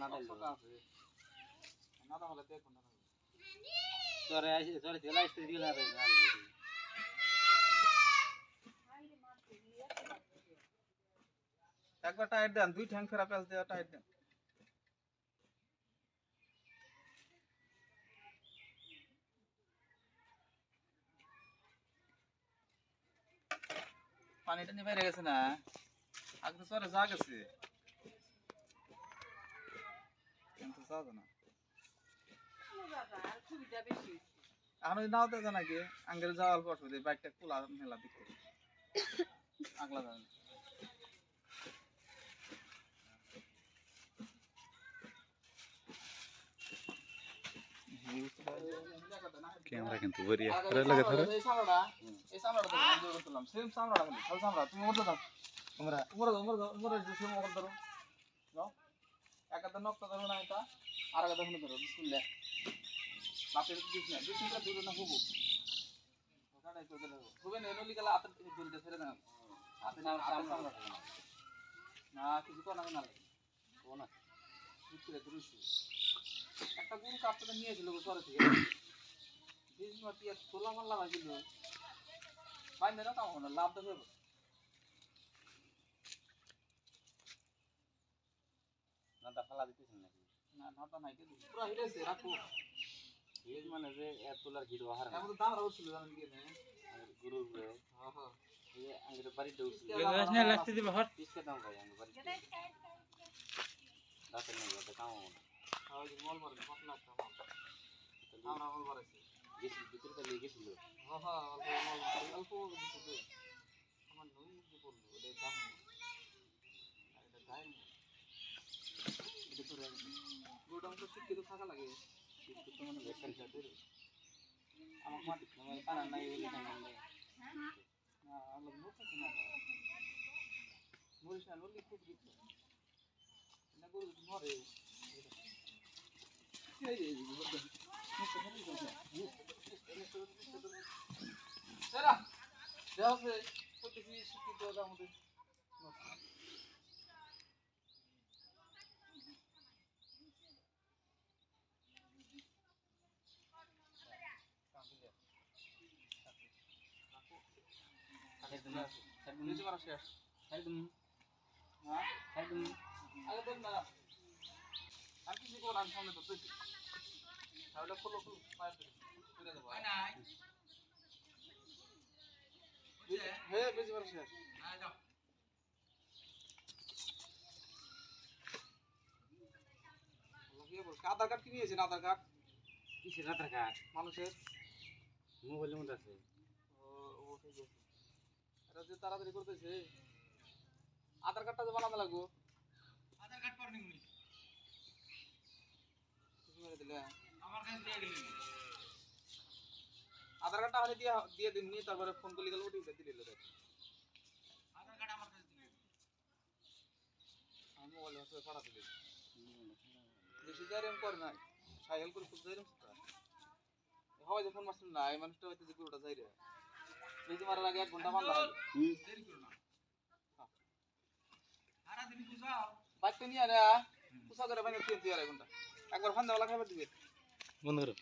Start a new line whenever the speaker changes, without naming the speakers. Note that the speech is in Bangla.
না দিলো
আছে না তাহলে দেখো না
তোরে আইছে তোরে তেল আইছে দিলা রে না
একবার টাইট দেন দুই ঠ্যাং ফেরা প্যাচ দেওয়া টাইট দেন পানিটা নিয়ে বাইরে গেছে না আগে তো সরে যা গেছে কিন্তু যাবে না এখন ওই নাও তো নাকি আঙ্গেল যাওয়ার পর বাইকটা খোলা মেলা দিতে আগলা যাবে না
ক্যামেরা কিন্তু বড়িয়া করে লাগে ধরে
এই সামরাটা তো বন্ধ করলাম সেম সামরাটা খালি খাল সামরা তুমি ওটা দাও তোমরা উমরা যে সেম ওটা ধরো নাও একটা নকটা ধরো না এটা আর একটা ধরো ধরো বিসমিল্লাহ বাপের দিস না দুই তিনটা দূরে না হবো ওখানে চলে যাবো হবে না নলি গেলে হাতে জলদি ছেড়ে দাও হাতে না সামরা না কিছু তো না লাগে ও না ভিতরে দূরছি একটা গরু কাটতে নিয়েছিল ঘরে থেকে বিশ মাটি আর তোলা মারলাম আছিল বাইন্দে না তাও না লাভ দেবে
না দা ফালা দিতেছেন নাকি
না না তা নাই কে পুরো হিলেছে রাখো
এই মানে যে এত তোলার ভিডিও হার
এখন তো দাম রাখছিল জানেন কি না
গুরু রে
হ্যাঁ হ্যাঁ
এই আঙ্গের বাড়ি দউছিল
গাছ না লাগতে দিবে হট
কিসকে দাম ভাই আঙ্গের বাড়ি দাতে না ওটা কাম
ওই যে মল মারে কত লাখ টাকা আমরা মল মারেছি
গেছিল ভিতরে তো লেগেছিল
হ্যাঁ হ্যাঁ অল্প কিছু দে আমার নই যে বললো ওটা দাম এটা গায় এটা করে গোটা তো শিক্ষিত থাকা লাগে
কিন্তু তো মানে বেশন সাথে আমার মাটি মানে পানা নাই বলে কেন না
আমরা মুখে না মরিস না নলি খুব দিচ্ছে না গরু মরে সেরা দেখো প্রতিটি শিক্ষিত আমাদের নিচে মারা শেষ
একদম
হ্যাঁ
একদম
আগে দেখ না আর কিছু করো আমি সামনে ধরতেছি তাহলে খুলো পায়ের ধরে তুলে দেবো হ্যাঁ বেশি মারা শেষ আধার কার্ড কি নিয়েছেন আধার কার্ড
কিসের রাত রাখা
মানুষের
মোবাইলের মধ্যে আছে
ও ঠিক আছে এটা যে তাড়াতাড়ি করতেছে আধার কার্ডটা যে বানাতে লাগবো আধার কার্ড পারনি উনি মেরে দিলে আমার কাছে দিয়ে গেলেন আধার কার্ডটা হলে দিয়ে দিন নি তারপরে ফোন করলে গেল ওটিপি দিলে দেখ আধার কার্ড আমার কাছে দিলে আমি মোবাইল হাতে পাঠা দিলে বেশি জারিম করে না সাইকেল করে খুব জারিম হয় যে ফোন মারছিল না এই মানুষটা হয়তো যে পুরোটা যাই রে বেশি মারার আগে 1 ঘন্টা মারলাম দেরি করো না সারা দিন কুসাও বাইতে নিয়ে আরে কুসা করে বাইরে দিয়ে 1 ঘন্টা একবার ফান দেওয়া লাগাবে দিবে
বন্ধ করো